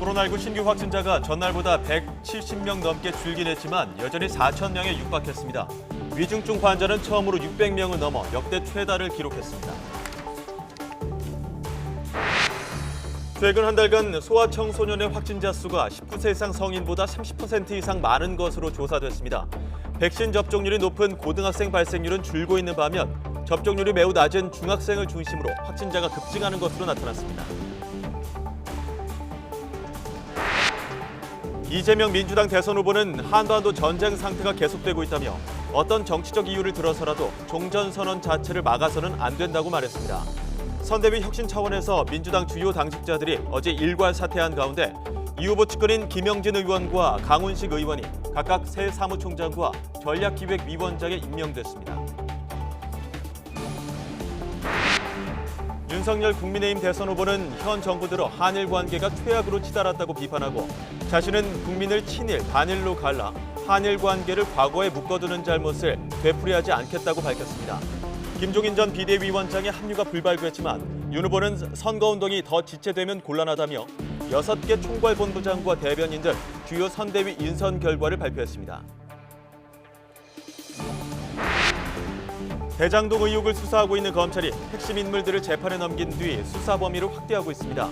코로나19 신규 확진자가 전날보다 170명 넘게 줄긴 했지만 여전히 4천 명에 육박했습니다. 위중증 환자는 처음으로 600명을 넘어 역대 최다를 기록했습니다. 최근 한 달간 소아청소년의 확진자 수가 19세 이상 성인보다 30% 이상 많은 것으로 조사됐습니다. 백신 접종률이 높은 고등학생 발생률은 줄고 있는 반면 접종률이 매우 낮은 중학생을 중심으로 확진자가 급증하는 것으로 나타났습니다. 이재명 민주당 대선 후보는 한반도 전쟁 상태가 계속되고 있다며 어떤 정치적 이유를 들어서라도 종전선언 자체를 막아서는 안 된다고 말했습니다. 선대위 혁신 차원에서 민주당 주요 당직자들이 어제 일괄 사퇴한 가운데 이 후보 측근인 김영진 의원과 강훈식 의원이 각각 새 사무총장과 전략기획위원장에 임명됐습니다. 윤석열 국민의힘 대선 후보는 현 정부 들어 한일 관계가 최악으로 치달았다고 비판하고 자신은 국민을 친일, 반일로 갈라 한일 관계를 과거에 묶어두는 잘못을 되풀이하지 않겠다고 밝혔습니다. 김종인 전 비대위원장의 합류가 불발됐지만 윤 후보는 선거운동이 더 지체되면 곤란하다며 6개 총괄본부장과 대변인 등 주요 선대위 인선 결과를 발표했습니다. 대장동 의혹을 수사하고 있는 검찰이 핵심 인물들을 재판에 넘긴 뒤 수사 범위를 확대하고 있습니다.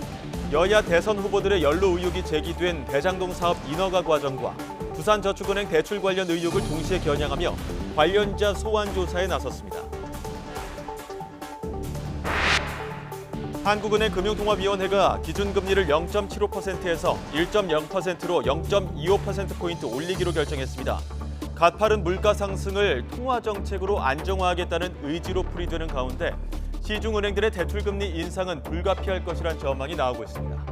여야 대선 후보들의 연루 의혹이 제기된 대장동 사업 인허가 과정과 부산저축은행 대출 관련 의혹을 동시에 겨냥하며 관련자 소환 조사에 나섰습니다. 한국은행 금융통화위원회가 기준금리를 0.75%에서 1.0%로 0.25%포인트 올리기로 결정했습니다. 가파른 물가 상승을 통화 정책으로 안정화하겠다는 의지로 풀이되는 가운데 시중은행들의 대출금리 인상은 불가피할 것이란 전망이 나오고 있습니다.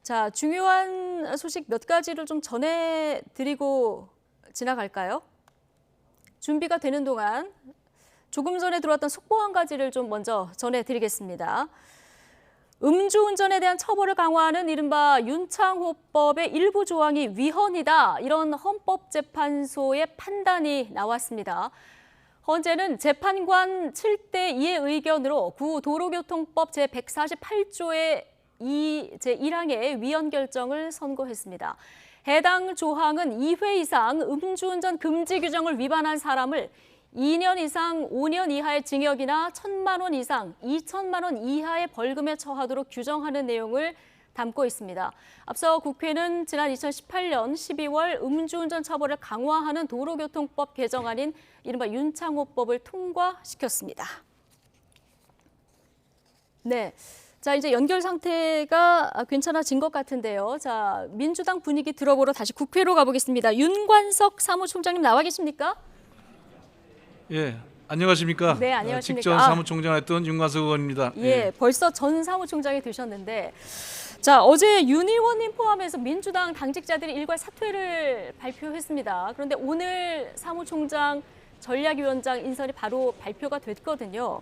자, 중요한 소식 몇 가지를 좀 전해드리고 지나갈까요? 준비가 되는 동안 조금 전에 들어왔던 속보 한 가지를 좀 먼저 전해드리겠습니다. 음주운전에 대한 처벌을 강화하는 이른바 윤창호법의 일부 조항이 위헌이다. 이런 헌법재판소의 판단이 나왔습니다. 헌재는 재판관 7대2의 의견으로 구도로교통법 제148조의 제1항의 위헌 결정을 선고했습니다. 해당 조항은 2회 이상 음주운전 금지 규정을 위반한 사람을 2년 이상 5년 이하의 징역이나 1,000만 원 이상 2천만 원 이하의 벌금에 처하도록 규정하는 내용을 담고 있습니다. 앞서 국회는 지난 2018년 12월 음주운전 처벌을 강화하는 도로교통법 개정안인 이른바 윤창호법을 통과시켰습니다. 네. 자, 이제 연결 상태가 괜찮아진 것 같은데요. 자, 민주당 분위기 들어보러 다시 국회로 가보겠습니다. 윤관석 사무총장님 나와 계십니까? 예, 안녕하십니까? 네, 안녕하십니까? 직전 사무총장 했던 윤관석 의원입니다. 예, 벌써 전 사무총장이 되셨는데 자, 어제 윤 의원님 포함해서 민주당 당직자들이 일괄 사퇴를 발표했습니다. 그런데 오늘 사무총장 전략위원장 인선이 바로 발표가 됐거든요.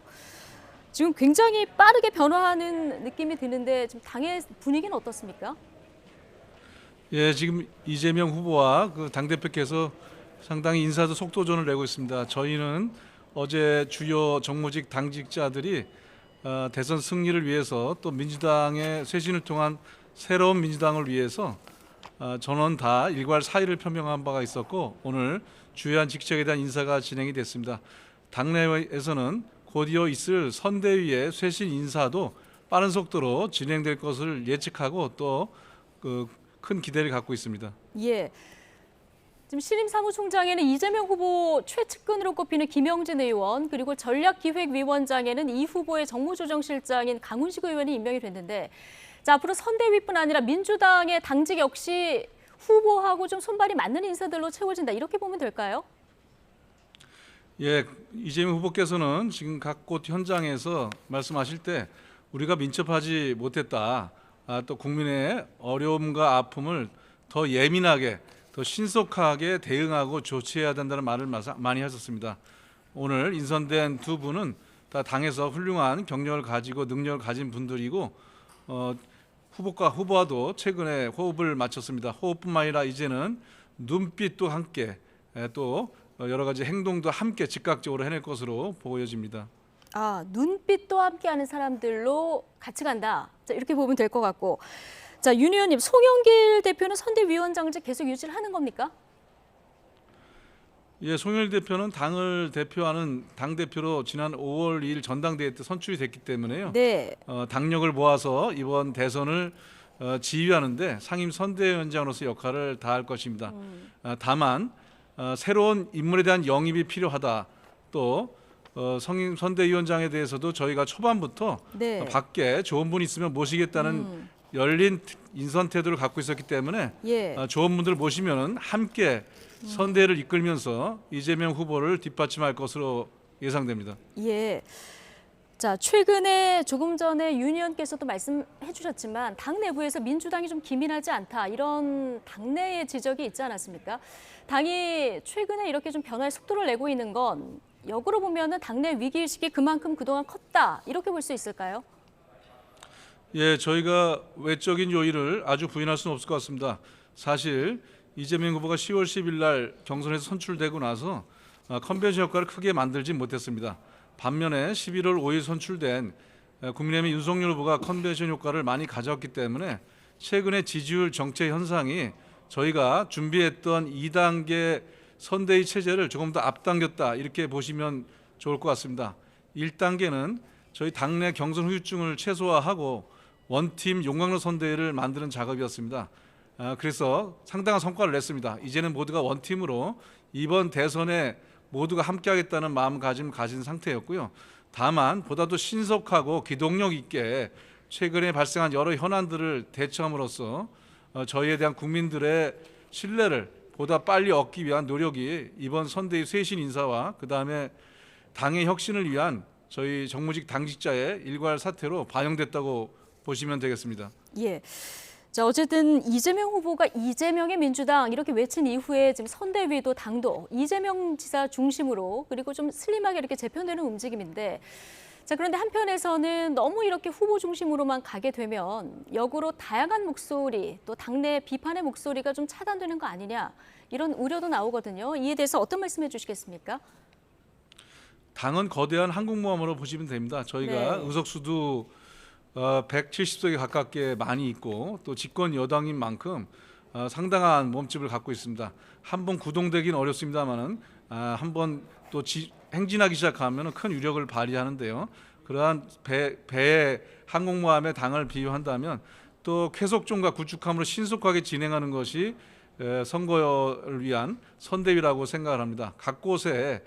지금 굉장히 빠르게 변화하는 느낌이 드는데 지금 당의 분위기는 어떻습니까? 예, 지금 이재명 후보와 그 당대표께서 상당히 인사도 속도전을 내고 있습니다. 저희는 어제 주요 정무직 당직자들이 대선 승리를 위해서 또 민주당의 쇄신을 통한 새로운 민주당을 위해서 전원 다 일괄 사의를 표명한 바가 있었고 오늘 주요한 직책에 대한 인사가 진행이 됐습니다. 당내에서는 곧이어 있을 선대위의 쇄신 인사도 빠른 속도로 진행될 것을 예측하고 또 큰 기대를 갖고 있습니다. 예. 지금 신임 사무총장에는 이재명 후보 최측근으로 꼽히는 김영진 의원, 그리고 전략기획위원장에는 이 후보의 정무조정실장인 강훈식 의원이 임명이 됐는데, 자, 앞으로 선대위뿐 아니라 민주당의 당직 역시 후보하고 좀 손발이 맞는 인사들로 채워진다. 이렇게 보면 될까요? 예, 이재명 후보께서는 지금 각 곳 현장에서 말씀하실 때 우리가 민첩하지 못했다. 또 국민의 어려움과 아픔을 더 예민하게 더 신속하게 대응하고 조치해야 된다는 말을 많이 하셨습니다. 오늘 인선된 두 분은 다 당에서 훌륭한 경력을 가지고 능력을 가진 분들이고 후보와도 최근에 호흡을 맞췄습니다. 호흡뿐만 아니라 이제는 눈빛도 함께 또 여러 가지 행동도 함께 즉각적으로 해낼 것으로 보여집니다. 아, 눈빛도 함께하는 사람들로 같이 간다. 자, 이렇게 보면 될 것 같고. 자, 윤 의원님, 송영길 대표는 선대위원장직 계속 유지를 하는 겁니까? 예, 송영길 대표는 당을 대표하는 당 대표로 지난 5월 2일 전당대회 때 선출이 됐기 때문에요. 네. 당력을 모아서 이번 대선을 지휘하는데 상임 선대위원장으로서 역할을 다할 것입니다. 다만 새로운 인물에 대한 영입이 필요하다. 또 상임 선대위원장에 대해서도 저희가 초반부터 네. 밖에 좋은 분 있으면 모시겠다는 열린 인선 태도를 갖고 있었기 때문에 예. 좋은 분들 모시면은 함께 선대를 이끌면서 이재명 후보를 뒷받침할 것으로 예상됩니다. 예. 자, 최근에 조금 전에 윤 의원께서도 말씀해 주셨지만 당 내부에서 민주당이 좀 기민하지 않다 이런 당내의 지적이 있지 않았습니까? 당이 최근에 이렇게 좀 변화의 속도를 내고 있는 건 역으로 보면은 당내 위기의식이 그만큼 그동안 컸다 이렇게 볼 수 있을까요? 예, 저희가 외적인 요인을 아주 부인할 수는 없을 것 같습니다. 사실 이재명 후보가 10월 10일 날 경선에서 선출되고 나서 컨벤션 효과를 크게 만들지 못했습니다. 반면에 11월 5일 선출된 국민의힘 윤석열 후보가 컨벤션 효과를 많이 가져왔기 때문에 최근의 지지율 정체 현상이 저희가 준비했던 2단계 선대위 체제를 조금 더 앞당겼다 이렇게 보시면 좋을 것 같습니다. 1단계는 저희 당내 경선 후유증을 최소화하고 원팀 용광로 선대위를 만드는 작업이었습니다. 그래서 상당한 성과를 냈습니다. 이제는 모두가 원팀으로 이번 대선에 모두가 함께하겠다는 마음가짐을 가진 상태였고요. 다만 보다도 신속하고 기동력 있게 최근에 발생한 여러 현안들을 대처함으로써 저희에 대한 국민들의 신뢰를 보다 빨리 얻기 위한 노력이 이번 선대위 쇄신 인사와 그다음에 당의 혁신을 위한 저희 정무직 당직자의 일괄 사퇴로 반영됐다고 보시면 되겠습니다. 예. 자, 어쨌든 이재명 후보가 이재명의 민주당 이렇게 외친 이후에 지금 선대위도 당도 이재명 지사 중심으로 그리고 좀 슬림하게 이렇게 재편되는 움직임인데 자, 그런데 한편에서는 너무 이렇게 후보 중심으로만 가게 되면 역으로 다양한 목소리 또 당내 비판의 목소리가 좀 차단되는 거 아니냐 이런 우려도 나오거든요. 이에 대해서 어떤 말씀해 주시겠습니까? 당은 거대한 항공모함으로 보시면 됩니다. 저희가 네. 의석수도 170석에 가깝게 많이 있고 또 집권 여당인 만큼 상당한 몸집을 갖고 있습니다. 한번 구동되긴 어렵습니다만은 한번 또 행진하기 시작하면 큰 위력을 발휘하는데요. 그러한 배의 항공모함에 당을 비유한다면 또 쾌속종과 구축함으로 신속하게 진행하는 것이 선거를 위한 선대위라고 생각을 합니다. 각 곳에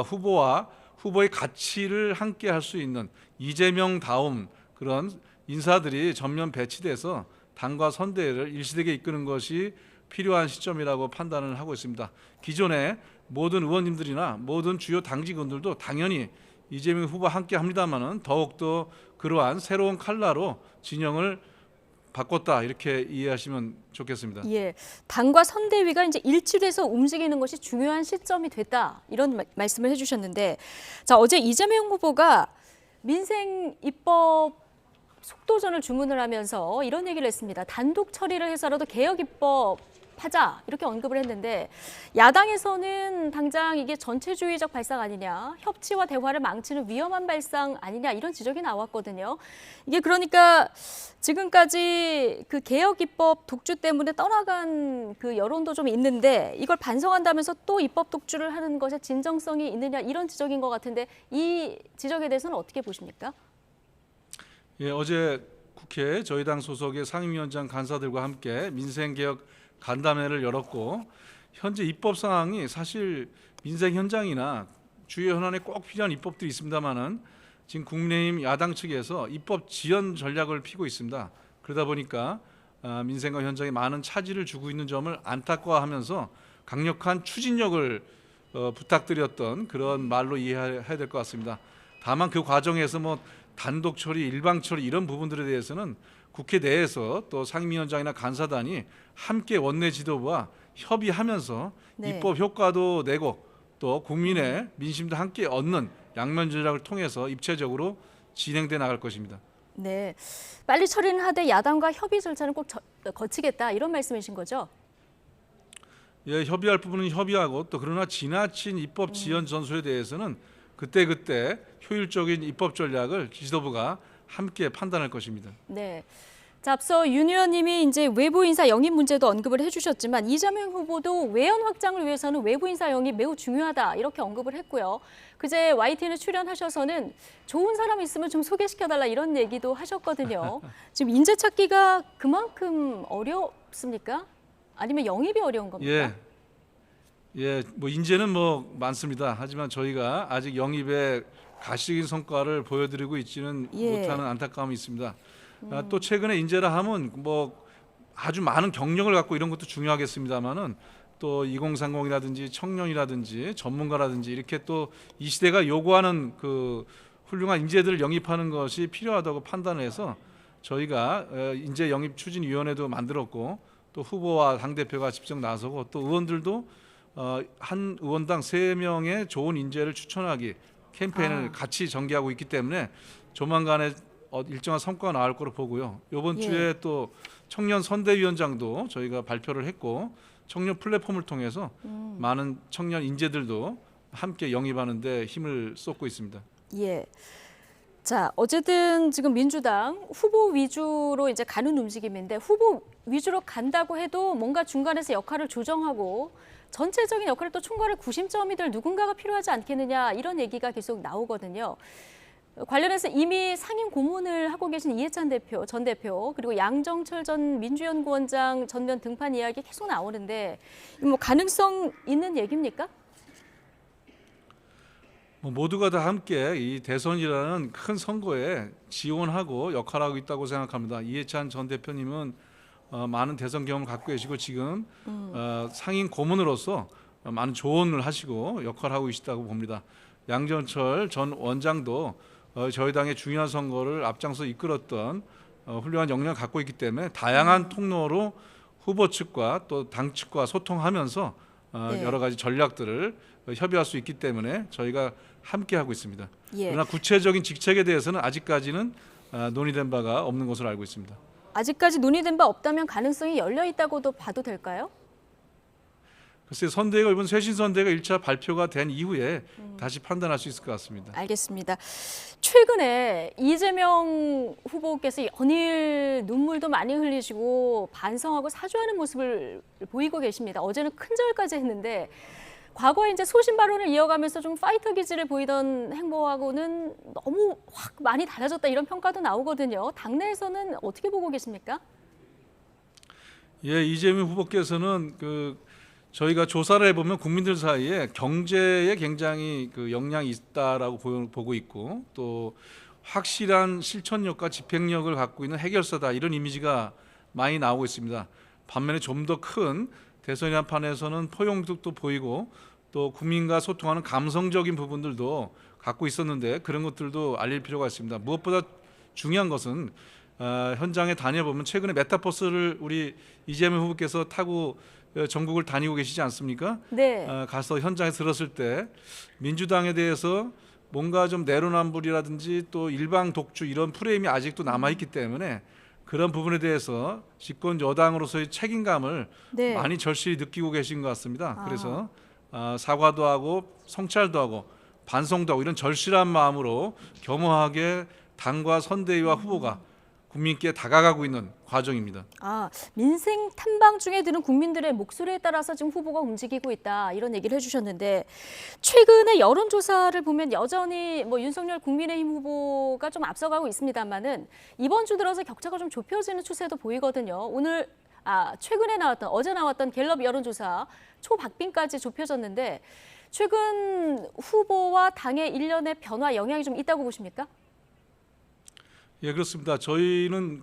후보와 후보의 가치를 함께 할 수 있는 이재명다움 그런 인사들이 전면 배치돼서 당과 선대위를 일시되게 이끄는 것이 필요한 시점이라고 판단을 하고 있습니다. 기존의 모든 의원님들이나 모든 주요 당직원들도 당연히 이재명 후보와 함께 합니다만은 더욱더 그러한 새로운 칼라로 진영을 바꿨다 이렇게 이해하시면 좋겠습니다. 예, 당과 선대위가 이제 일치돼서 움직이는 것이 중요한 시점이 됐다 이런 말씀을 해주셨는데, 자 어제 이재명 후보가 민생 입법 속도전을 주문을 하면서 이런 얘기를 했습니다. 단독 처리를 해서라도 개혁 입법 하자 이렇게 언급을 했는데 야당에서는 당장 이게 전체주의적 발상 아니냐, 협치와 대화를 망치는 위험한 발상 아니냐 이런 지적이 나왔거든요. 이게 그러니까 지금까지 그 개혁 입법 독주 때문에 떠나간 그 여론도 좀 있는데 이걸 반성한다면서 또 입법 독주를 하는 것에 진정성이 있느냐 이런 지적인 것 같은데 이 지적에 대해서는 어떻게 보십니까? 예, 어제 국회 저희 당 소속의 상임위원장 간사들과 함께 민생개혁 간담회를 열었고 현재 입법 상황이 사실 민생 현장이나 주요 현안에 꼭 필요한 입법들이 있습니다만은 지금 국민의힘 야당 측에서 입법 지연 전략을 피고 있습니다. 그러다 보니까 민생과 현장에 많은 차질을 주고 있는 점을 안타까워하면서 강력한 추진력을 부탁드렸던 그런 말로 이해해야 될 것 같습니다. 다만 그 과정에서 뭐 단독 처리, 일방 처리 이런 부분들에 대해서는 국회 내에서 또 상임위원장이나 간사단이 함께 원내 지도부와 협의하면서 네. 입법 효과도 내고 또 국민의 민심도 함께 얻는 양면 전략을 통해서 입체적으로 진행돼 나갈 것입니다. 네, 빨리 처리는 하되 야당과 협의 절차는 꼭 거치겠다 이런 말씀이신 거죠? 예, 협의할 부분은 협의하고 또 그러나 지나친 입법 지연 전술에 대해서는 그때그때 효율적인 입법 전략을 지도부가 함께 판단할 것입니다. 네. 자, 앞서 윤 의원님이 이제 외부 인사 영입 문제도 언급을 해주셨지만 이재명 후보도 외연 확장을 위해서는 외부 인사 영입 매우 중요하다 이렇게 언급을 했고요. 그제 YTN 출연하셔서는 좋은 사람 있으면 좀 소개시켜달라 이런 얘기도 하셨거든요. 지금 인재 찾기가 그만큼 어렵습니까? 아니면 영입이 어려운 겁니까? 뭐 인재는 뭐 많습니다. 하지만 저희가 아직 영입에 가시적인 성과를 보여드리고 있지는 못하는 안타까움이 있습니다. 또 최근에 인재라 하면 뭐 아주 많은 경력을 갖고 이런 것도 중요하겠습니다만은 또 2030이라든지 청년이라든지 전문가라든지 이렇게 또 이 시대가 요구하는 그 훌륭한 인재들을 영입하는 것이 필요하다고 판단해서 저희가 인재 영입 추진위원회도 만들었고 또 후보와 당대표가 직접 나서고 또 의원들도 한 의원당 3명의 좋은 인재를 추천하기 캠페인을 같이 전개하고 있기 때문에 조만간에 일정한 성과가 나올 거로 보고요. 이번 주에 또 청년 선대위원장도 저희가 발표를 했고 청년 플랫폼을 통해서 많은 청년 인재들도 함께 영입하는 데 힘을 쏟고 있습니다. 예. 자, 어쨌든 지금 민주당 후보 위주로 이제 가는 움직임인데 후보 위주로 간다고 해도 뭔가 중간에서 역할을 조정하고 전체적인 역할을 또 총괄할 구심점이 될 누군가가 필요하지 않겠느냐 이런 얘기가 계속 나오거든요. 관련해서 이미 상임 고문을 하고 계신 이해찬 전 대표 그리고 양정철 전 민주연구원장 전면 등판 이야기 계속 나오는데 뭐 가능성 있는 얘기입니까? 뭐 모두가 다 함께 이 대선이라는 큰 선거에 지원하고 역할하고 있다고 생각합니다. 이해찬 전 대표님은 많은 대선 경험을 갖고 계시고 지금 상임 고문으로서 많은 조언을 하시고 역할하고 계시다고 봅니다. 양정철 전 원장도 저희 당의 중요한 선거를 앞장서 이끌었던 훌륭한 역량을 갖고 있기 때문에 다양한 통로로 후보 측과 또 당 측과 소통하면서 여러 가지 전략들을 협의할 수 있기 때문에 저희가 함께 하고 있습니다. 그러나 구체적인 직책에 대해서는 아직까지는 논의된 바가 없는 것으로 알고 있습니다. 아직까지 논의된 바 없다면 가능성이 열려 있다고도 봐도 될까요? 글쎄 선대위가 이번 쇄신 선대가 1차 발표가 된 이후에 다시 판단할 수 있을 것 같습니다. 알겠습니다. 최근에 이재명 후보께서 연일 눈물도 많이 흘리시고 반성하고 사죄하는 모습을 보이고 계십니다. 어제는 큰절까지 했는데 과거에 이제 소신 발언을 이어가면서 좀 파이터 기질을 보이던 행보하고는 너무 확 많이 달라졌다 이런 평가도 나오거든요. 당내에서는 어떻게 보고 계십니까? 예, 이재명 후보께서는 저희가 조사를 해보면 국민들 사이에 경제에 굉장히 역량이 있다라고 보고 있고 또 확실한 실천력과 집행력을 갖고 있는 해결사다 이런 이미지가 많이 나오고 있습니다. 반면에 좀 더 큰 대선이란 판에서는 포용력도 보이고 또 국민과 소통하는 감성적인 부분들도 갖고 있었는데 그런 것들도 알릴 필요가 있습니다. 무엇보다 중요한 것은 현장에 다녀보면 최근에 메타버스를 우리 이재명 후보께서 타고 전국을 다니고 계시지 않습니까? 네. 가서 현장에 들었을 때 민주당에 대해서 뭔가 좀 내로남불이라든지 또 일방 독주 이런 프레임이 아직도 남아있기 때문에 그런 부분에 대해서 집권 여당으로서의 책임감을 많이 절실히 느끼고 계신 것 같습니다. 그래서 사과도 하고 성찰도 하고 반성도 하고 이런 절실한 마음으로 겸허하게 당과 선대위와 후보가 국민께 다가가고 있는 과정입니다. 민생 탐방 중에 드는 국민들의 목소리에 따라서 지금 후보가 움직이고 있다 이런 얘기를 해주셨는데 최근에 여론조사를 보면 여전히 뭐 윤석열 국민의힘 후보가 좀 앞서가고 있습니다만은 이번 주 들어서 격차가 좀 좁혀지는 추세도 보이거든요. 최근에 어제 나왔던 갤럽 여론조사 초박빙까지 좁혀졌는데 최근 후보와 당의 일련의 변화 영향이 좀 있다고 보십니까? 예, 그렇습니다. 저희는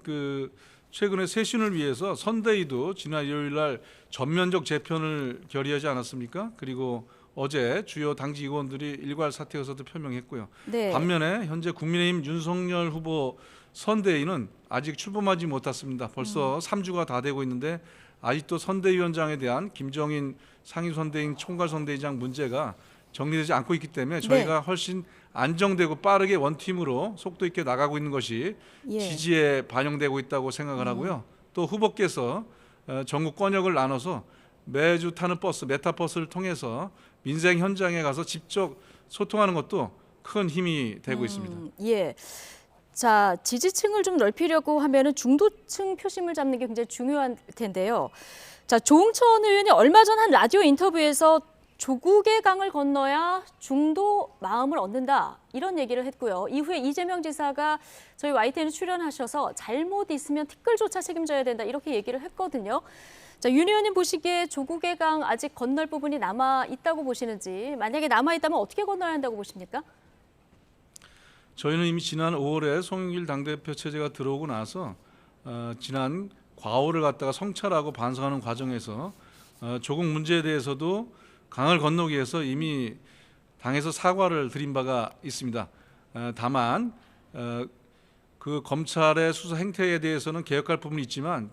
최근에 쇄신을 위해서 선대위도 지난 일요일 날 전면적 재편을 결의하지 않았습니까? 그리고 어제 주요 당직 의원들이 일괄 사퇴 의사도 표명했고요. 네. 반면에 현재 국민의힘 윤석열 후보 선대위는 아직 출범하지 못했습니다. 벌써 3주가 다 되고 있는데 아직도 선대위원장에 대한 김정인 상임선대위 총괄선대위장 문제가 정리되지 않고 있기 때문에 저희가 훨씬 안정되고 빠르게 원팀으로 속도 있게 나가고 있는 것이 지지에 반영되고 있다고 생각을 하고요. 또 후보께서 전국 권역을 나눠서 매주 타는 버스, 메타버스를 통해서 민생 현장에 가서 직접 소통하는 것도 큰 힘이 되고 있습니다. 예. 자, 지지층을 좀 넓히려고 하면은 중도층 표심을 잡는 게 굉장히 중요할 텐데요. 자, 조응천 의원이 얼마 전 한 라디오 인터뷰에서 조국의 강을 건너야 중도 마음을 얻는다 이런 얘기를 했고요. 이후에 이재명 지사가 저희 YTN에 출연하셔서 잘못 있으면 티끌조차 책임져야 된다 이렇게 얘기를 했거든요. 자, 윤 의원님 보시기에 조국의 강 아직 건널 부분이 남아 있다고 보시는지, 만약에 남아 있다면 어떻게 건너야 한다고 보십니까? 저희는 이미 지난 5월에 송영길 당대표 체제가 들어오고 나서 지난 과오를 갖다가 성찰하고 반성하는 과정에서 조국 문제에 대해서도 강을 건너기 위해서 이미 당에서 사과를 드린 바가 있습니다. 다만 그 검찰의 수사 행태에 대해서는 개혁할 부분이 있지만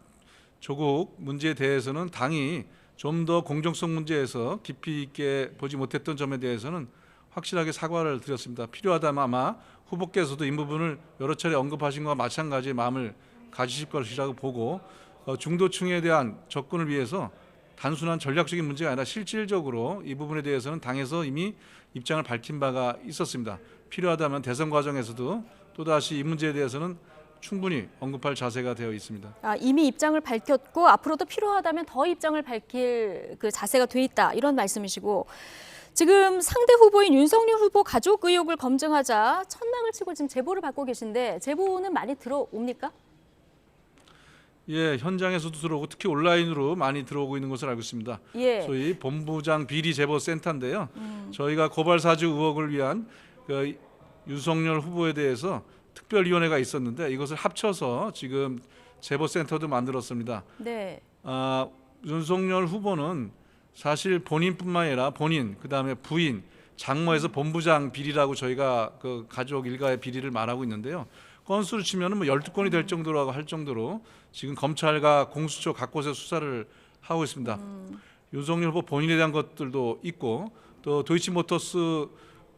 조국 문제에 대해서는 당이 좀 더 공정성 문제에서 깊이 있게 보지 못했던 점에 대해서는 확실하게 사과를 드렸습니다. 필요하다면 아마 후보께서도 이 부분을 여러 차례 언급하신 것과 마찬가지의 마음을 가지실 것이라고 보고 중도층에 대한 접근을 위해서 단순한 전략적인 문제가 아니라 실질적으로 이 부분에 대해서는 당에서 이미 입장을 밝힌 바가 있었습니다. 필요하다면 대선 과정에서도 또다시 이 문제에 대해서는 충분히 언급할 자세가 되어 있습니다. 이미 입장을 밝혔고 앞으로도 필요하다면 더 입장을 밝힐 그 자세가 돼 있다 이런 말씀이시고, 지금 상대 후보인 윤석열 후보 가족 의혹을 검증하자 천막을 치고 지금 제보를 받고 계신데 제보는 많이 들어옵니까? 예, 현장에서도 들어오고 특히 온라인으로 많이 들어오고 있는 것을 알고 있습니다. 예. 소위 본부장 비리 제보 센터인데요. 저희가 고발 사주 의혹을 위한 그 윤석열 후보에 대해서 특별위원회가 있었는데 이것을 합쳐서 지금 제보 센터도 만들었습니다. 네. 윤석열 후보는 사실 본인뿐만 아니라 본인, 그다음에 부인, 장모에서 본부장 비리라고 저희가 그 가족 일가의 비리를 말하고 있는데요. 건수를 치면은 뭐 12건이 될 정도라고 할 정도로 지금 검찰과 공수처 각곳에 수사를 하고 있습니다. 윤석열 후보 본인에 대한 것들도 있고 또 도이치모터스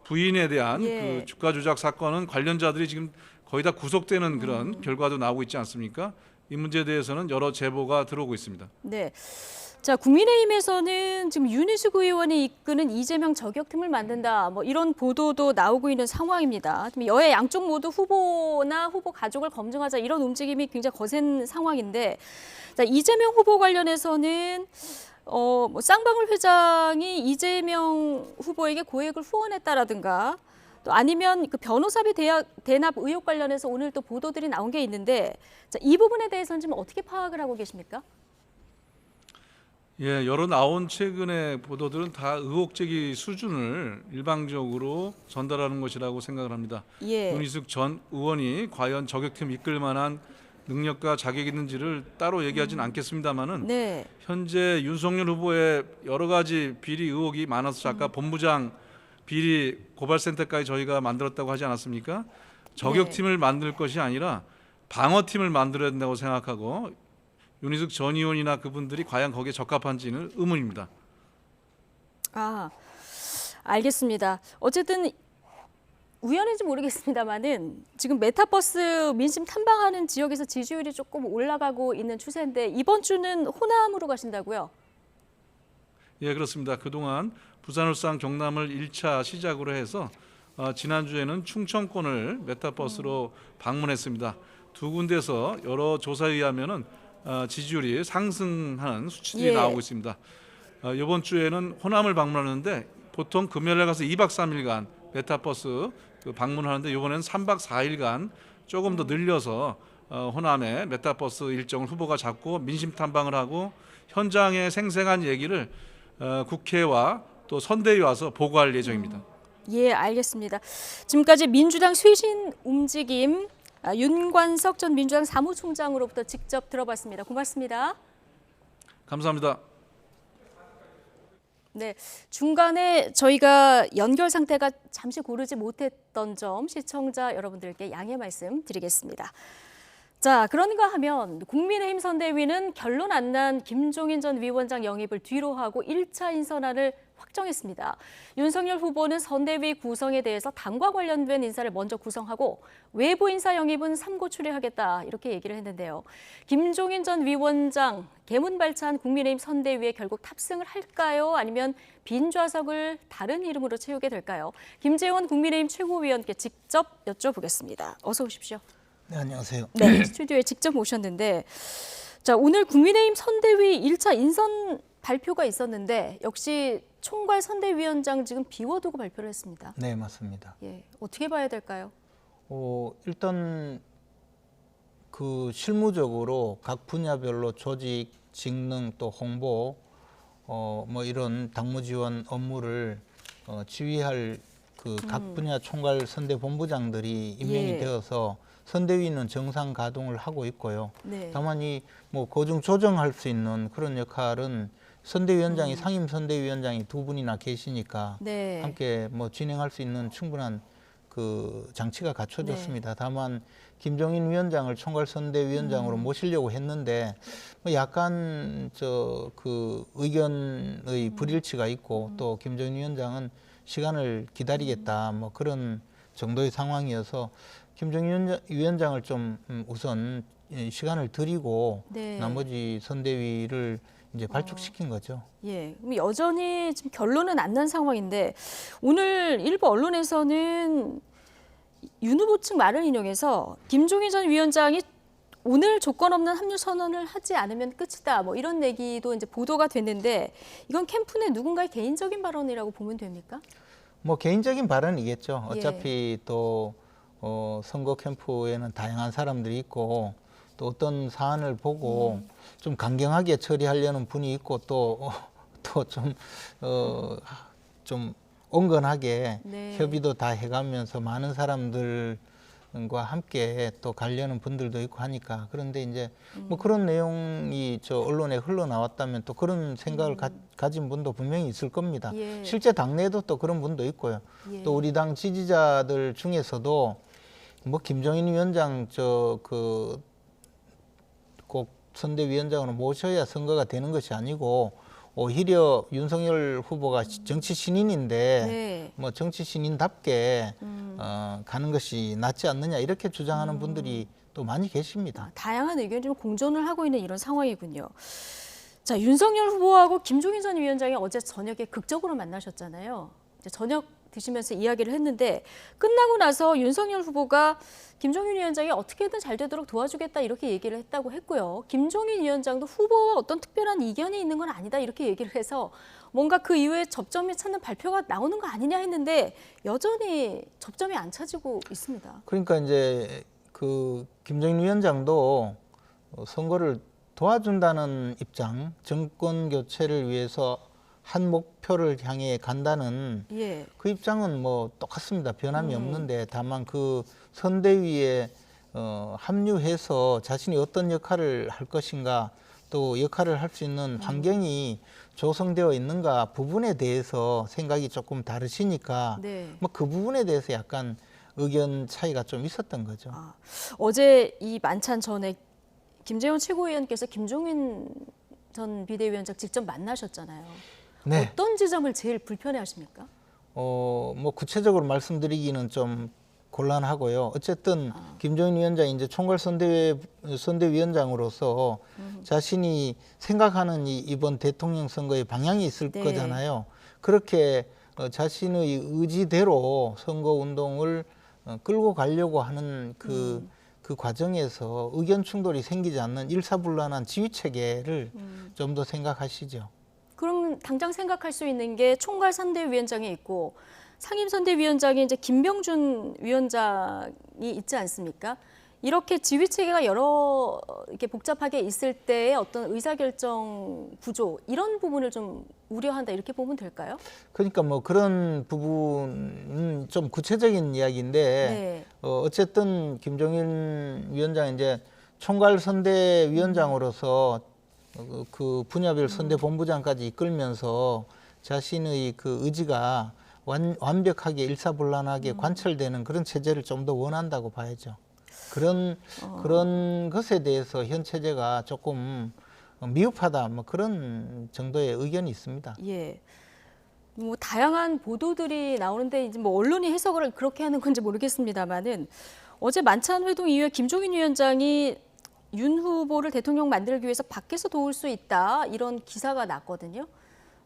부인에 대한 예. 그 주가 조작 사건은 관련자들이 지금 거의 다 구속되는 그런 결과도 나오고 있지 않습니까? 이 문제에 대해서는 여러 제보가 들어오고 있습니다. 네. 자, 국민의힘에서는 지금 윤희숙 의원이 이끄는 이재명 저격팀을 만든다, 뭐 이런 보도도 나오고 있는 상황입니다. 여야 양쪽 모두 후보나 후보 가족을 검증하자 이런 움직임이 굉장히 거센 상황인데, 자, 이재명 후보 관련해서는 뭐 쌍방울 회장이 이재명 후보에게 고액을 후원했다라든가, 또 아니면 그 변호사비 대납 의혹 관련해서 오늘 또 보도들이 나온 게 있는데, 자, 이 부분에 대해서는 지금 어떻게 파악을 하고 계십니까? 예, 여러 나온 최근의 보도들은 다 의혹 제기 수준을 일방적으로 전달하는 것이라고 생각을 합니다. 예. 윤희숙 전 의원이 과연 저격팀 이끌 만한 능력과 자격이 있는지를 따로 얘기하지는 않겠습니다만은 네. 현재 윤석열 후보의 여러 가지 비리 의혹이 많아서 아까 본부장 비리 고발센터까지 저희가 만들었다고 하지 않았습니까? 저격팀을 만들 것이 아니라 방어팀을 만들어야 된다고 생각하고 윤희숙 전 의원이나 그분들이 과연 거기에 적합한지는 의문입니다. 알겠습니다. 어쨌든 우연인지 모르겠습니다만은 지금 메타버스 민심 탐방하는 지역에서 지지율이 조금 올라가고 있는 추세인데 이번 주는 호남으로 가신다고요? 예, 그렇습니다. 그동안 부산, 울산, 경남을 1차 시작으로 해서 지난주에는 충청권을 메타버스로 방문했습니다. 두 군데서 여러 조사에 의하면은 지지율이 상승하는 수치들이 예. 나오고 있습니다. 이번 주에는 호남을 방문하는데 보통 금요일에 가서 2박 3일간 메타버스 방문하는데 이번에는 3박 4일간 조금 더 늘려서 호남의 메타버스 일정을 후보가 잡고 민심 탐방을 하고 현장의 생생한 얘기를 국회와 또 선대위에 와서 보고할 예정입니다. 예, 알겠습니다. 지금까지 민주당 쇄신 움직임 윤관석 전 민주당 사무총장으로부터 직접 들어봤습니다. 고맙습니다. 감사합니다. 네, 중간에 저희가 연결 상태가 잠시 고르지 못했던 점 시청자 여러분들께 양해 말씀드리겠습니다. 자, 그런가 하면 국민의힘 선대위는 결론 안 난 김종인 전 위원장 영입을 뒤로 하고 1차 인선안을 확정했습니다. 윤석열 후보는 선대위 구성에 대해서 당과 관련된 인사를 먼저 구성하고 외부 인사 영입은 삼고 추려하겠다 이렇게 얘기를 했는데요. 김종인 전 위원장 개문 발차한 국민의힘 선대위에 결국 탑승을 할까요? 아니면 빈 좌석을 다른 이름으로 채우게 될까요? 김재원 국민의힘 최고위원께 직접 여쭤보겠습니다. 어서 오십시오. 네, 안녕하세요. 네, 스튜디오에 직접 모셨는데 자, 오늘 국민의힘 선대위 1차 인선 발표가 있었는데 역시 총괄 선대위원장 지금 비워두고 발표를 했습니다. 네, 맞습니다. 예, 어떻게 봐야 될까요? 일단 그 실무적으로 각 분야별로 조직, 직능 또 홍보 뭐 이런 당무 지원 업무를 지휘할 그 각 분야 총괄 선대 본부장들이 임명이 예. 되어서 선대위는 정상 가동을 하고 있고요. 네. 다만 이 뭐 고중 조정할 수 있는 그런 역할은 선대위원장이 상임 선대위원장이 두 분이나 계시니까 네. 함께 뭐 진행할 수 있는 충분한 그 장치가 갖춰졌습니다. 다만 김종인 위원장을 총괄 선대위원장으로 모시려고 했는데 뭐 약간 저 그 의견의 불일치가 있고 또 김종인 위원장은 시간을 기다리겠다 뭐 그런 정도의 상황이어서 김종인 위원장을 좀 우선 시간을 드리고 네. 나머지 선대위를 이제 발족시킨 거죠. 예, 그럼 여전히 지금 결론은 안 난 상황인데 오늘 일부 언론에서는 윤 후보 측 말을 인용해서 김종인 전 위원장이 오늘 조건 없는 합류 선언을 하지 않으면 끝이다. 뭐 이런 얘기도 이제 보도가 됐는데 이건 캠프 내 누군가의 개인적인 발언이라고 보면 됩니까? 뭐 개인적인 발언이겠죠. 예. 어차피 또 선거 캠프에는 다양한 사람들이 있고 또 어떤 사안을 보고 좀 강경하게 처리하려는 분이 있고 또 좀 온건하게 네. 협의도 다 해가면서 많은 사람들과 함께 또 가려는 분들도 있고 하니까 그런데 이제 뭐 그런 내용이 저 언론에 흘러나왔다면 또 그런 생각을 가진 분도 분명히 있을 겁니다. 예. 실제 당내에도 또 그런 분도 있고요. 예. 또 우리 당 지지자들 중에서도 뭐 김종인 위원장 꼭 선대위원장으로 모셔야 선거가 되는 것이 아니고 오히려 윤석열 후보가 정치 신인인데 네. 뭐 정치 신인답게 가는 것이 낫지 않느냐 이렇게 주장하는 분들이 또 많이 계십니다. 다양한 의견이 좀 공존을 하고 있는 이런 상황이군요. 자, 윤석열 후보하고 김종인 전 위원장이 어제 저녁에 극적으로 만나셨잖아요. 이제 저녁 드시면서 이야기를 했는데 끝나고 나서 윤석열 후보가 김종인 위원장이 어떻게든 잘 되도록 도와주겠다 이렇게 얘기를 했다고 했고요. 김종인 위원장도 후보와 어떤 특별한 이견이 있는 건 아니다 이렇게 얘기를 해서 뭔가 그 이후에 접점이 찾는 발표가 나오는 거 아니냐 했는데 여전히 접점이 안 찾이고 있습니다. 그러니까 이제 그 김종인 위원장도 선거를 도와준다는 입장, 정권 교체를 위해서 한 목표를 향해 간다는 예. 그 입장은 뭐 똑같습니다. 변함이 없는데 다만 그 선대위에 합류해서 자신이 어떤 역할을 할 것인가 또 역할을 할 수 있는 환경이 조성되어 있는가 부분에 대해서 생각이 조금 다르시니까 네. 뭐 그 부분에 대해서 약간 의견 차이가 좀 있었던 거죠. 어제 이 만찬 전에 김재원 최고위원께서 김종인 전 비대위원장 직접 만나셨잖아요. 네. 어떤 지점을 제일 불편해하십니까? 뭐 구체적으로 말씀드리기는 좀 곤란하고요. 어쨌든 김종인 위원장이 이제 총괄 선대위원장으로서 자신이 생각하는 이번 대통령 선거의 방향이 있을 네. 거잖아요. 그렇게 자신의 의지대로 선거 운동을 끌고 가려고 하는 그 과정에서 의견 충돌이 생기지 않는 일사불란한 지휘 체계를 좀 더 생각하시죠. 그럼 당장 생각할 수 있는 게 총괄 선대위원장이 있고 상임 선대위원장이 이제 김병준 위원장이 있지 않습니까? 이렇게 지휘 체계가 여러 이렇게 복잡하게 있을 때의 어떤 의사결정 구조 이런 부분을 좀 우려한다 이렇게 보면 될까요? 그러니까 뭐 그런 부분은 좀 구체적인 이야기인데 네. 어쨌든 김종인 위원장 이제 총괄 선대위원장으로서 그 분야별 선대 본부장까지 이끌면서 자신의 그 의지가 완벽하게 일사불란하게 관철되는 그런 체제를 좀 더 원한다고 봐야죠. 그런 것에 대해서 현 체제가 조금 미흡하다 뭐 그런 정도의 의견이 있습니다. 예. 뭐 다양한 보도들이 나오는데 이제 뭐 언론이 해석을 그렇게 하는 건지 모르겠습니다만은 어제 만찬 회동 이후에 김종인 위원장이 윤 후보를 대통령 만들기 위해서 밖에서 도울 수 있다 이런 기사가 났거든요.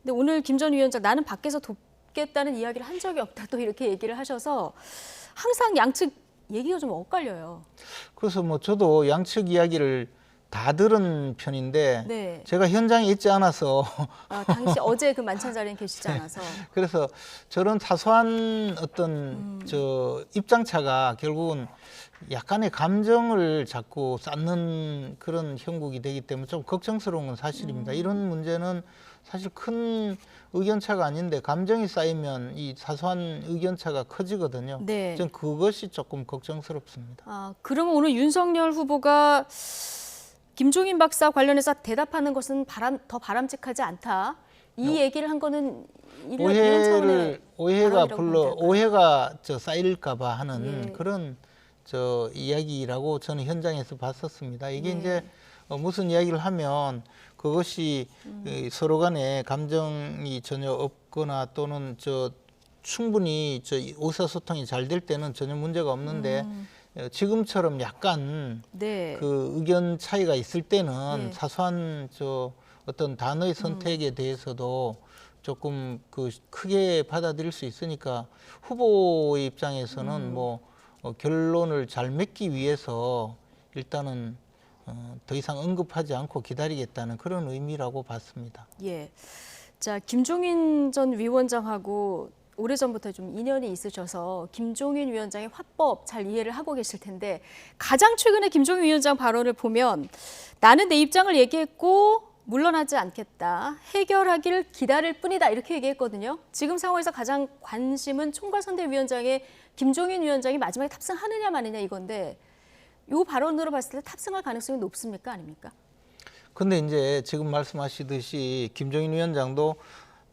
근데 오늘 김 전 위원장 나는 밖에서 돕겠다는 이야기를 한 적이 없다 또 이렇게 얘기를 하셔서 항상 양측 얘기가 좀 엇갈려요. 그래서 뭐 저도 양측 이야기를 다 들은 편인데 네. 제가 현장에 있지 않아서 당시 어제 그 만찬 자리에 계시지 않아서. 그래서 저런 사소한 어떤 저 입장차가 결국은 약간의 감정을 자꾸 쌓는 그런 형국이 되기 때문에 좀 걱정스러운 건 사실입니다. 이런 문제는 사실 큰 의견차가 아닌데 감정이 쌓이면 이 사소한 의견차가 커지거든요. 네. 전 그것이 조금 걱정스럽습니다. 그러면 오늘 윤석열 후보가 김종인 박사 관련해서 대답하는 것은 더 바람직하지 않다. 이 얘기를 한 거는 이런 차원의 오해가 발언이라고 불러 보면 될까요? 오해가 쌓일까봐 하는 예. 그런 이야기라고 저는 현장에서 봤었습니다. 이게 예. 이제 무슨 이야기를 하면 그것이 서로 간에 감정이 전혀 없거나 또는 충분히 의사소통이 잘 될 때는 전혀 문제가 없는데 지금처럼 약간 네. 그 의견 차이가 있을 때는 네. 사소한 어떤 단어의 선택에 대해서도 조금 크게 받아들일 수 있으니까 후보의 입장에서는 결론을 잘 맺기 위해서 일단은 더 이상 언급하지 않고 기다리겠다는 그런 의미라고 봤습니다. 예. 자, 김종인 전 위원장하고 오래전부터 좀 인연이 있으셔서 김종인 위원장의 화법 잘 이해를 하고 계실 텐데 가장 최근에 김종인 위원장 발언을 보면 나는 내 입장을 얘기했고 물러나지 않겠다. 해결하기를 기다릴 뿐이다. 이렇게 얘기했거든요. 지금 상황에서 가장 관심은 총괄선대위원장의 김종인 위원장이 마지막에 탑승하느냐 마느냐 이건데 이 발언으로 봤을 때 탑승할 가능성이 높습니까? 아닙니까? 근데 이제 지금 말씀하시듯이 김종인 위원장도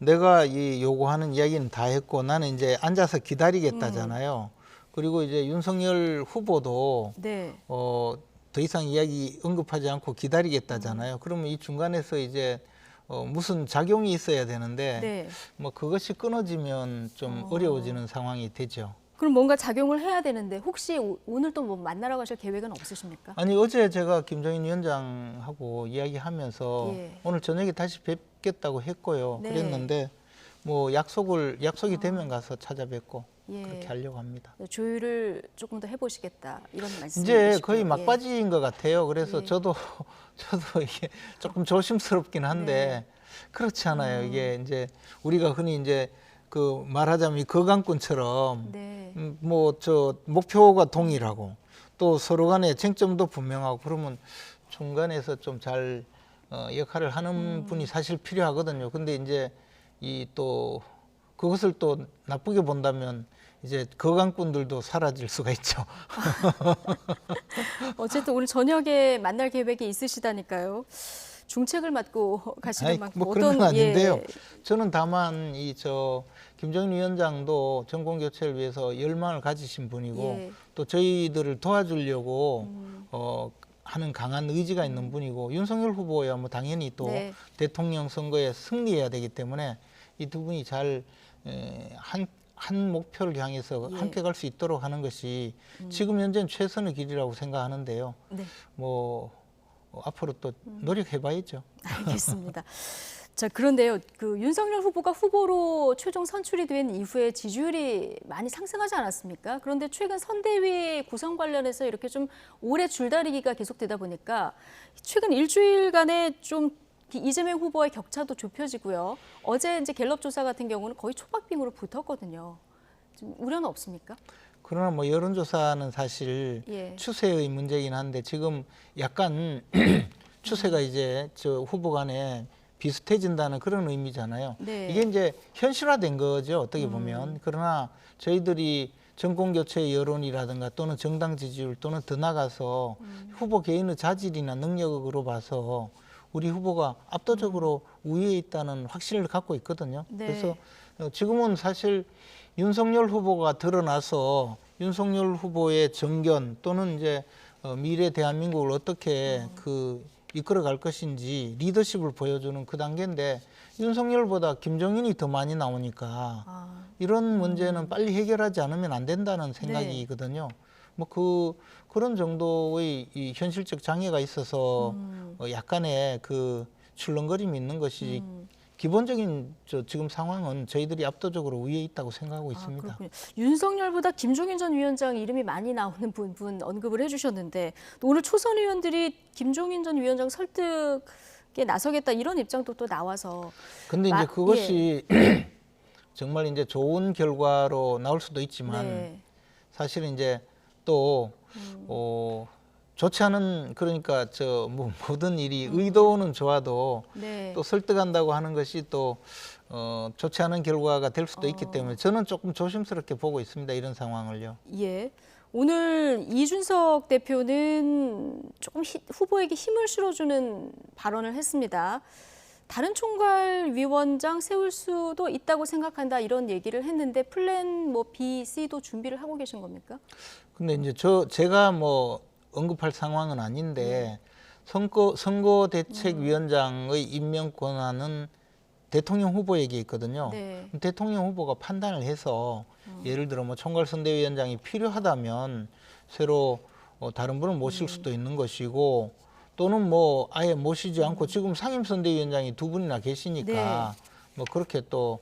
내가 이 요구하는 이야기는 다 했고 나는 이제 앉아서 기다리겠다잖아요. 그리고 이제 윤석열 후보도 네. 더 이상 이야기 언급하지 않고 기다리겠다잖아요. 그러면 이 중간에서 이제 무슨 작용이 있어야 되는데 네. 뭐 그것이 끊어지면 좀 어려워지는 상황이 되죠. 그럼 뭔가 작용을 해야 되는데 혹시 오늘 또 뭐 만나러 가실 계획은 없으십니까? 아니 어제 제가 김종인 위원장하고 이야기하면서 예. 오늘 저녁에 다시 뵙겠다고 했고요. 네. 그랬는데 뭐 약속이 되면 가서 찾아뵙고 예. 그렇게 하려고 합니다. 조율을 조금 더 해보시겠다 이런 말씀이시고요. 이제 거의 막바지인 것 같아요. 그래서 예. 저도 이게 조금 조심스럽긴 한데 네. 그렇지 않아요. 이게 이제 우리가 흔히 이제 말하자면 이 거강꾼처럼 네. 목표가 동일하고 또 서로 간에 쟁점도 분명하고 그러면 중간에서 좀 잘 역할을 하는 분이 사실 필요하거든요. 근데 이제 그것을 또 나쁘게 본다면 이제 거강꾼들도 사라질 수가 있죠. 어쨌든 오늘 저녁에 만날 계획이 있으시다니까요. 중책을 맡고 가시는 만큼 뭐 그런 건 아닌데요. 예. 저는 다만 김종인 위원장도 정권 교체를 위해서 열망을 가지신 분이고 예. 또 저희들을 도와주려고 하는 강한 의지가 있는 분이고 윤석열 후보야 뭐 당연히 또 네. 대통령 선거에 승리해야 되기 때문에 이 두 분이 잘 한 목표를 향해서 예. 함께 갈 수 있도록 하는 것이 지금 현재는 최선의 길이라고 생각하는데요. 네. 앞으로 또 노력해봐야죠. 알겠습니다. 자, 그런데요. 윤석열 후보가 후보로 최종 선출이 된 이후에 지지율이 많이 상승하지 않았습니까? 그런데 최근 선대위 구성 관련해서 이렇게 좀 오래 줄다리기가 계속되다 보니까 최근 일주일간에 좀 이재명 후보의 격차도 좁혀지고요. 어제 이제 갤럽 조사 같은 경우는 거의 초박빙으로 붙었거든요. 좀 우려는 없습니까? 그러나 뭐 여론조사는 사실 예. 추세의 문제이긴 한데 지금 약간 추세가 이제 후보 간에 비슷해진다는 그런 의미잖아요. 네. 이게 이제 현실화된 거죠, 어떻게 보면. 그러나 저희들이 정권 교체 여론이라든가 또는 정당 지지율 또는 더 나가서 후보 개인의 자질이나 능력으로 봐서 우리 후보가 압도적으로 우위에 있다는 확신을 갖고 있거든요. 네. 그래서 지금은 사실 윤석열 후보가 드러나서 윤석열 후보의 정견 또는 이제 미래 대한민국을 어떻게 이끌어갈 것인지 리더십을 보여주는 그 단계인데 윤석열보다 김종인이 더 많이 나오니까 아, 이런 문제는 빨리 해결하지 않으면 안 된다는 네. 생각이거든요. 뭐 그런 정도의 이 현실적 장애가 있어서 약간의 그 출렁거림이 있는 것이 기본적인 지금 상황은 저희들이 압도적으로 우위에 있다고 생각하고 있습니다. 그렇군요. 윤석열보다 김종인 전 위원장 이름이 많이 나오는 분 언급을 해주셨는데 또 오늘 초선 의원들이 김종인 전 위원장 설득에 나서겠다 이런 입장도 또 나와서 근데 이제 그것이 정말 이제 좋은 결과로 나올 수도 있지만 네. 사실은 이제 또 좋지 않은 그러니까 모든 일이 의도는 좋아도 네. 또 설득한다고 하는 것이 또 좋지 않은 결과가 될 수도 있기 때문에 저는 조금 조심스럽게 보고 있습니다. 이런 상황을요. 예. 오늘 이준석 대표는 조금 후보에게 힘을 실어주는 발언을 했습니다. 다른 총괄위원장 세울 수도 있다고 생각한다 이런 얘기를 했는데 플랜 뭐 B, C도 준비를 하고 계신 겁니까? 근데 이제 제가 뭐 언급할 상황은 아닌데 선거대책위원장의 임명 권한은 대통령 후보에게 있거든요. 네. 대통령 후보가 판단을 해서 예를 들어 뭐 총괄선대위원장이 필요하다면 새로 다른 분을 모실 수도 있는 것이고 또는 뭐 아예 모시지 않고 지금 상임선대위원장이 두 분이나 계시니까 뭐 그렇게 또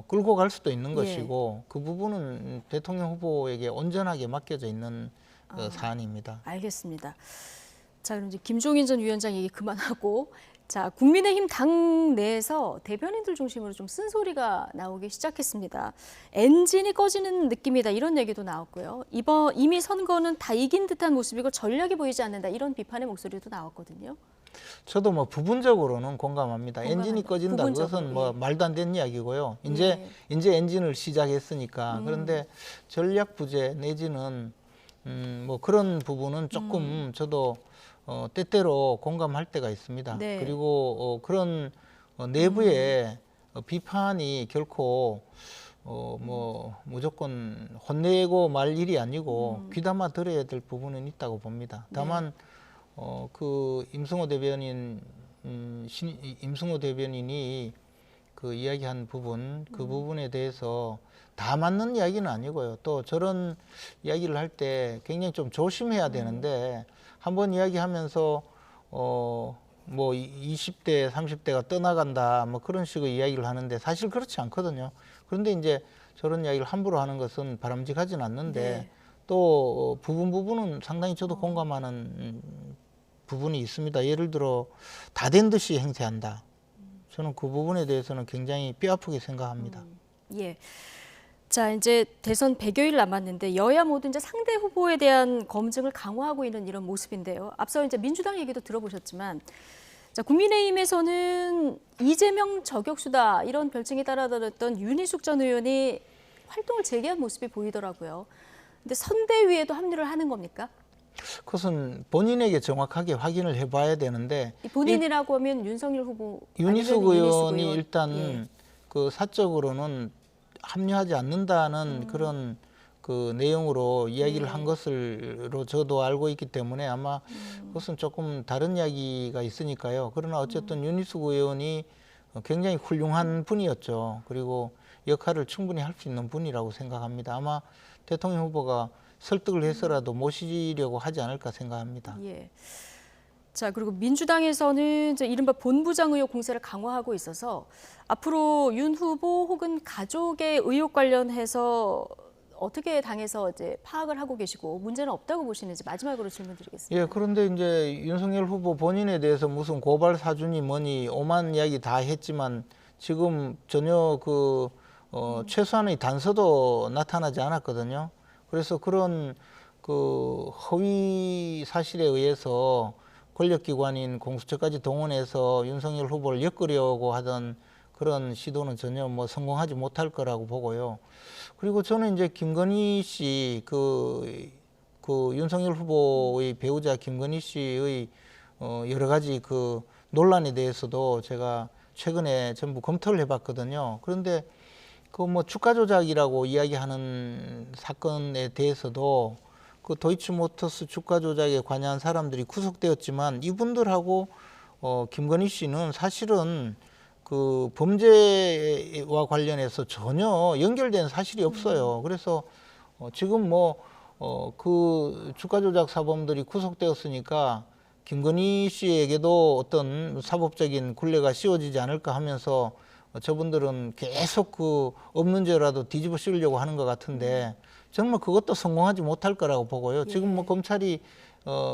끌고 갈 수도 있는 것이고 그 부분은 대통령 후보에게 온전하게 맡겨져 있는 사안입니다. 알겠습니다. 자, 그럼 이제 김종인 전 위원장 얘기 그만하고 자, 국민의힘 당 내에서 대변인들 중심으로 좀 쓴소리가 나오기 시작했습니다. 엔진이 꺼지는 느낌이다 이런 얘기도 나왔고요. 이미 선거는 다 이긴 듯한 모습이고 전략이 보이지 않는다 이런 비판의 목소리도 나왔거든요. 저도 뭐 부분적으로는 공감합니다. 엔진이 꺼진다 부분적으로, 그것은 뭐 말도 안 되는 이야기고요. 이제 엔진을 시작했으니까 그런데 전략 부재 내지는 뭐 그런 부분은 조금 저도 때때로 공감할 때가 있습니다. 네. 그리고 그런 내부의 비판이 결코 뭐 무조건 혼내고 말 일이 아니고 귀담아 들어야 될 부분은 있다고 봅니다. 다만 그 임승호 대변인이 그 이야기한 부분 그 부분에 대해서 다 맞는 이야기는 아니고요. 또 저런 이야기를 할 때 굉장히 좀 조심해야 되는데 한번 이야기하면서 뭐 20대, 30대가 떠나간다 뭐 그런 식의 이야기를 하는데 사실 그렇지 않거든요. 그런데 이제 저런 이야기를 함부로 하는 것은 바람직하진 않는데 또 부분은 상당히 저도 공감하는 부분이 있습니다. 예를 들어 다 된 듯이 행세한다. 저는 그 부분에 대해서는 굉장히 뼈아프게 생각합니다. 예. 자, 이제 대선 100여일 남았는데 여야 모두 이제 상대 후보에 대한 검증을 강화하고 있는 이런 모습인데요. 앞서 이제 민주당 얘기도 들어보셨지만, 자, 국민의힘에서는 이재명 저격수다 이런 별칭이 따라다녔던 윤희숙 전 의원이 활동을 재개한 모습이 보이더라고요. 근데 선대위에도 합류를 하는 겁니까? 그것은 본인에게 정확하게 확인을 해봐야 되는데 이 본인이라고 하면 윤석열 후보, 윤희숙 아니면 윤희숙 의원이 의원. 일단 그 사적으로는 합류하지 않는다는 그런 그 내용으로 이야기를 한 것으로 저도 알고 있기 때문에 아마 그것은 조금 다른 이야기가 있으니까요. 그러나 어쨌든 윤희숙 의원이 굉장히 훌륭한 분이었죠. 그리고 역할을 충분히 할 수 있는 분이라고 생각합니다. 아마 대통령 후보가 설득을 해서라도 모시려고 하지 않을까 생각합니다. 예. 자, 그리고 민주당에서는 이제 이른바 본부장 의혹 공세를 강화하고 있어서 앞으로 윤 후보 혹은 가족의 의혹 관련해서 어떻게 당에서 이제 파악을 하고 계시고 문제는 없다고 보시는지 마지막으로 질문드리겠습니다. 예, 그런데 이제 윤석열 후보 본인에 대해서 무슨 고발 사주니 뭐니 오만 이야기 다 했지만 지금 전혀 그 최소한의 단서도 나타나지 않았거든요. 그래서 그런 그 허위 사실에 의해서 권력기관인 공수처까지 동원해서 윤석열 후보를 엮으려고 하던 그런 시도는 전혀 뭐 성공하지 못할 거라고 보고요. 그리고 저는 이제 김건희 씨 그 윤석열 후보의 배우자 김건희 씨의 여러 가지 그 논란에 대해서도 제가 최근에 전부 검토를 해봤거든요. 그런데 그 뭐 주가 조작이라고 이야기하는 사건에 대해서도 그 도이치모터스 주가 조작에 관여한 사람들이 구속되었지만 이분들하고 김건희 씨는 사실은 그 범죄와 관련해서 전혀 연결된 사실이 없어요. 그래서 지금 그 주가 조작 사범들이 구속되었으니까 김건희 씨에게도 어떤 사법적인 굴레가 씌워지지 않을까 하면서 저분들은 계속 그 없는 죄라도 뒤집어 씌우려고 하는 것 같은데 정말 그것도 성공하지 못할 거라고 보고요. 지금 검찰이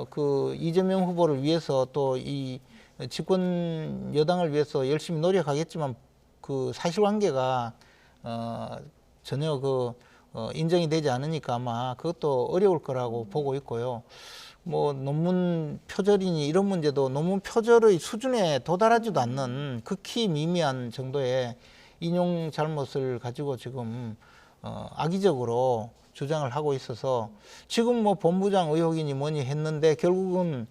그 이재명 후보를 위해서 또 이 집권 여당을 위해서 열심히 노력하겠지만 그 사실관계가 전혀 인정이 되지 않으니까 아마 그것도 어려울 거라고 보고 있고요. 논문 표절이니 이런 문제도 논문 표절의 수준에 도달하지도 않는 극히 미미한 정도의 인용 잘못을 가지고 지금 악의적으로 주장을 하고 있어서 지금 본부장 의혹이니 뭐니 했는데 결국은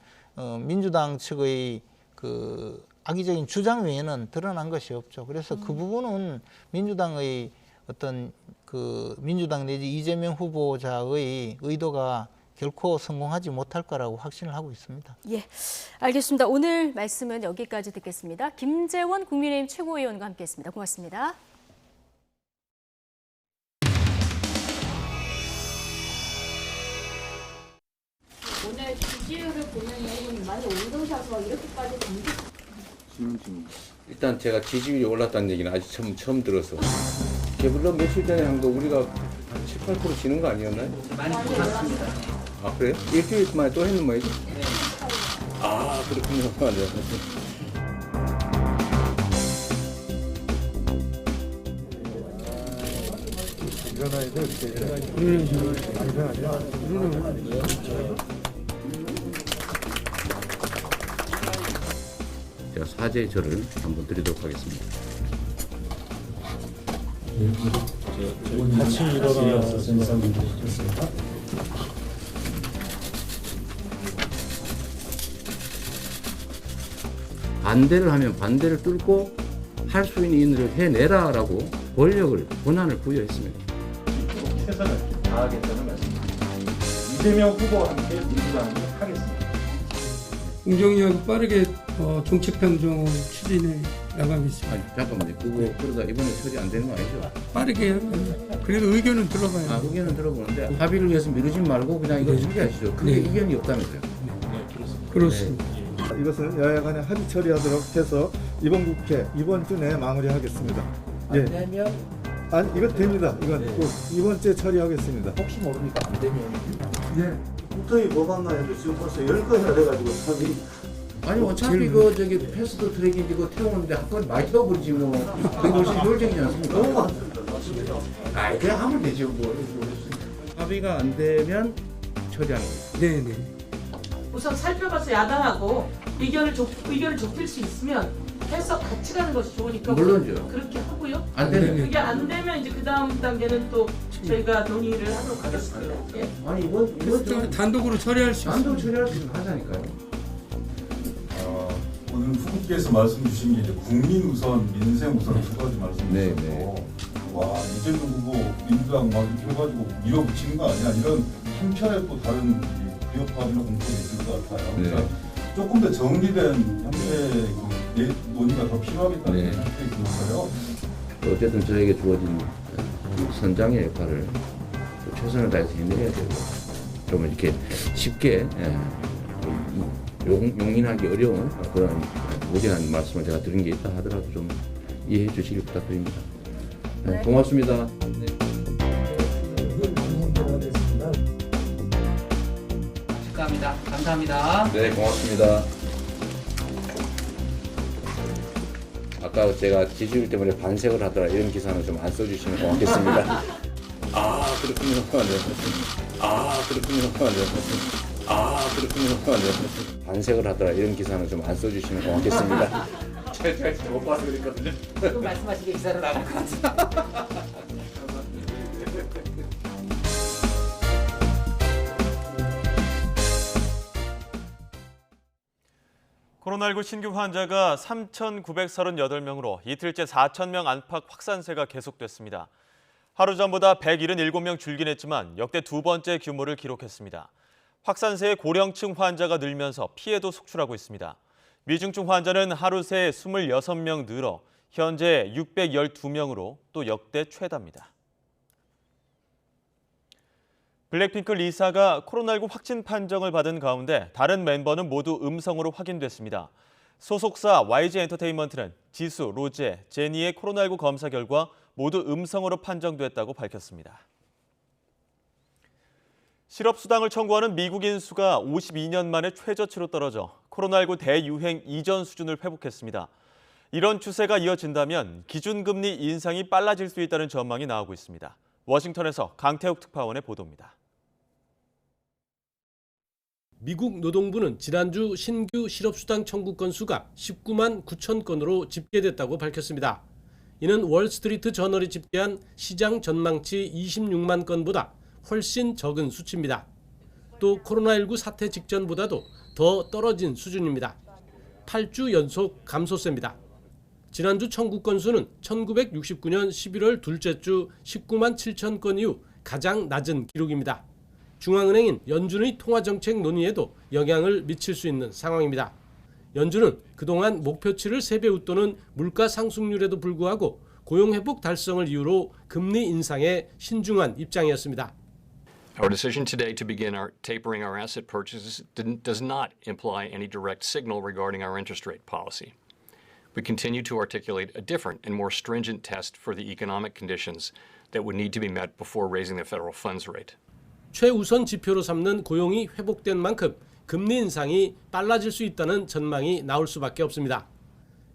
민주당 측의 그 악의적인 주장 외에는 드러난 것이 없죠. 그래서 그 부분은 민주당의 어떤 그 민주당 내지 이재명 후보자의 의도가 결코 성공하지 못할 거라고 확신을 하고 있습니다. 예, 알겠습니다. 오늘 말씀은 여기까지 듣겠습니다. 김재원 국민의힘 최고위원과 함께했습니다. 고맙습니다. 오늘 지지율을 보면은 많이 오르셔서 이렇게까지 일단 제가 지지율이 올랐다는 얘기는 아직 처음 들어서 물론 며칠 전에 한 거 우리가 한 7, 8% 지는 거 아니었나요? 많이 올랐습니다. 아 그래요? 일주일 만에 또 했는 모양이죠? 아 그렇군요. 네. 제가 사죄절을 한번 드리도록 하겠습니다. 같이 일어나서 반대를 하면 반대를 뚫고 할 수 있는 일을 해내라라고 권한을 부여했습니다. 최선을 다하겠다는 말씀입니다. 이재명 후보와 함께 민주당이 하겠습니다. 공정위하고 빠르게 정책 변경 추진해 나가겠습니다. 아니 잠깐만요. 그러다 이번에 처리 안 되는 거 아니죠? 빠르게 그래도 의견은 들어봐요. 의견은 들어보는데 합의를 위해서 미루지 말고 그냥 이거 처리하시죠. 근데 네. 이견이 없다면서요? 그렇습니다. 이것을 여야 간에 합의 처리하도록 해서 이번 국회 이번 주 내에 마무리하겠습니다. 안 되면 아니 이거 됩니다. 이건 꼭 이번 주에 처리하겠습니다. 혹시 모르니까 안 되면 예. 국토위 법안관에도 지금 벌써 10건이나 돼가지고 합의. 아니 어차피 저기 패스트 트랙인데 그거 태우는데 한건 많이 떠버리지 뭐. 그게 훨씬 효율적이지 않습니까? 너무 많습니다. 아이 그냥 하면 되죠 뭐. 합의가 안 되면 처리하는 거예요. 네네. 우선 살펴봐서 야당하고 의견을 좁힐 수 있으면 해서 같이 가는 것이 좋으니까 물론이죠. 그렇게 하고요. 안 되면 그게 안 되면 이제 그 다음 단계는 또 저희가 논의를 하도록 하겠습니다. 예. 아니 이건 단독으로 처리할 수 단독 있습니다. 처리할 수 있으면 하자니까요. 오늘 후보께서 말씀 주신 게 이제 국민 우선, 민생 우선 두 가지 말씀 네, 주셨고, 와 이재명 후보 민주당 막 이렇게 해가지고 밀어붙이는 거 아니야? 이런 한편에 또 다른 비협합이나 공통이 있을 것 같아요. 네. 그러니까 조금 더 정리된 형태의 그 논의가 더 필요하겠다는 네. 생각이 들었어요. 어쨌든 저에게 주어진 선장의 역할을 최선을 다해서 해내야 되고 좀 이렇게 쉽게 용인하기 어려운 그런 무리한 말씀을 제가 드린 게 있다 하더라도 좀 이해해 주시길 부탁드립니다. 네, 고맙습니다. 축하합니다. 감사합니다. 네, 고맙습니다. 아까 제가 지지율 때문에 반색을 하더라 이런 기사는 좀 안 써주시면 고맙겠습니다. 아 그렇군요. 네. 아 그렇군요. 네. 아 그렇군요. 네. 반색을 하더라 이런 기사는 좀 안 써주시면 고맙겠습니다. 제가 못 봐서 그랬거든요. 지금 말씀하시게 기사를 나갈 것 같아요. 코로나19 신규 환자가 3,938명으로 이틀째 4,000명 안팎 확산세가 계속됐습니다. 하루 전보다 177명 줄긴 했지만 역대 두 번째 규모를 기록했습니다. 확산세에 고령층 환자가 늘면서 피해도 속출하고 있습니다. 미중증 환자는 하루 새 26명 늘어 현재 612명으로 또 역대 최다입니다. 블랙핑크 리사가 코로나19 확진 판정을 받은 가운데 다른 멤버는 모두 음성으로 확인됐습니다. 소속사 YG엔터테인먼트는 지수, 로제, 제니의 코로나19 검사 결과 모두 음성으로 판정됐다고 밝혔습니다. 실업수당을 청구하는 미국인 수가 52년 만에 최저치로 떨어져 코로나19 대유행 이전 수준을 회복했습니다. 이런 추세가 이어진다면 기준금리 인상이 빨라질 수 있다는 전망이 나오고 있습니다. 워싱턴에서 강태욱 특파원의 보도입니다. 미국 노동부는 지난주 신규 실업수당 청구 건수가 19만 9천 건으로 집계됐다고 밝혔습니다. 이는 월스트리트 저널이 집계한 시장 전망치 26만 건보다 훨씬 적은 수치입니다. 또 코로나19 사태 직전보다도 더 떨어진 수준입니다. 8주 연속 감소세입니다. 지난주 청구 건수는 1969년 11월 둘째 주 19만 7천 건 이후 가장 낮은 기록입니다. 중앙은행인 연준의 통화정책 논의에도 영향을 미칠 수 있는 상황입니다. 연준은 그동안 목표치를 3배 웃도는 물가 상승률에도 불구하고 고용회복 달성을 이유로 금리 인상에 신중한 입장이었습니다. Our decision today to begin tapering our asset purchases does not imply any direct signal regarding our interest rate policy. We continue to articulate a different and more stringent test for the economic conditions that would need to be met before raising the federal funds rate. 최우선 지표로 삼는 고용이 회복된 만큼 금리 인상이 빨라질 수 있다는 전망이 나올 수밖에 없습니다.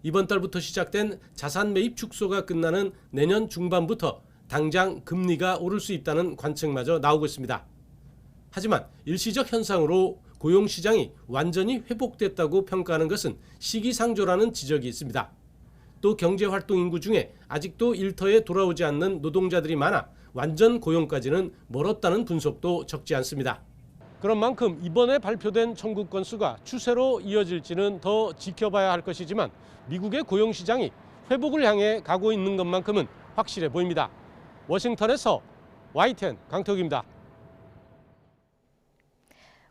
이번 달부터 시작된 자산 매입 축소가 끝나는 내년 중반부터 당장 금리가 오를 수 있다는 관측마저 나오고 있습니다. 하지만 일시적 현상으로 고용시장이 완전히 회복됐다고 평가하는 것은 시기상조라는 지적이 있습니다. 또 경제활동 인구 중에 아직도 일터에 돌아오지 않는 노동자들이 많아 완전 고용까지는 멀었다는 분석도 적지 않습니다. 그런 만큼 이번에 발표된 청구 건수가 추세로 이어질지는 더 지켜봐야 할 것이지만 미국의 고용시장이 회복을 향해 가고 있는 것만큼은 확실해 보입니다. 워싱턴에서 YTN 강태욱입니다.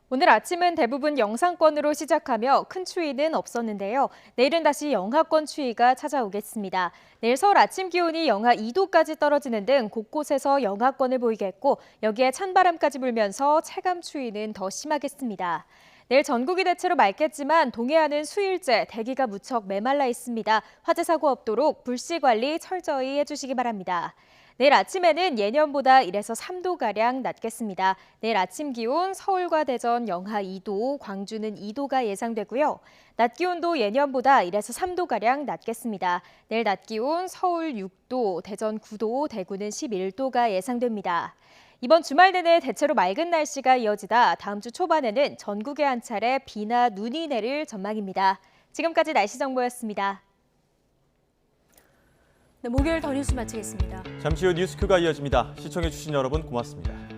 오늘 아침은 대부분 영상권으로 시작하며 큰 추위는 없었는데요. 내일은 다시 영하권 추위가 찾아오겠습니다. 내일 서울 아침 기온이 영하 2도까지 떨어지는 등 곳곳에서 영하권을 보이겠고 여기에 찬바람까지 불면서 체감 추위는 더 심하겠습니다. 내일 전국이 대체로 맑겠지만 동해안은 수일째 대기가 무척 메말라 있습니다. 화재 사고 없도록 불씨 관리 철저히 해주시기 바랍니다. 내일 아침에는 예년보다 1에서 3도가량 낮겠습니다. 내일 아침 기온 서울과 대전 영하 2도, 광주는 2도가 예상되고요. 낮 기온도 예년보다 1에서 3도가량 낮겠습니다. 내일 낮 기온 서울 6도, 대전 9도, 대구는 11도가 예상됩니다. 이번 주말 내내 대체로 맑은 날씨가 이어지다 다음 주 초반에는 전국에 한 차례 비나 눈이 내릴 전망입니다. 지금까지 날씨 정보였습니다. 네, 목요일 더 뉴스 마치겠습니다. 잠시 후 뉴스큐가 이어집니다. 시청해주신 여러분 고맙습니다.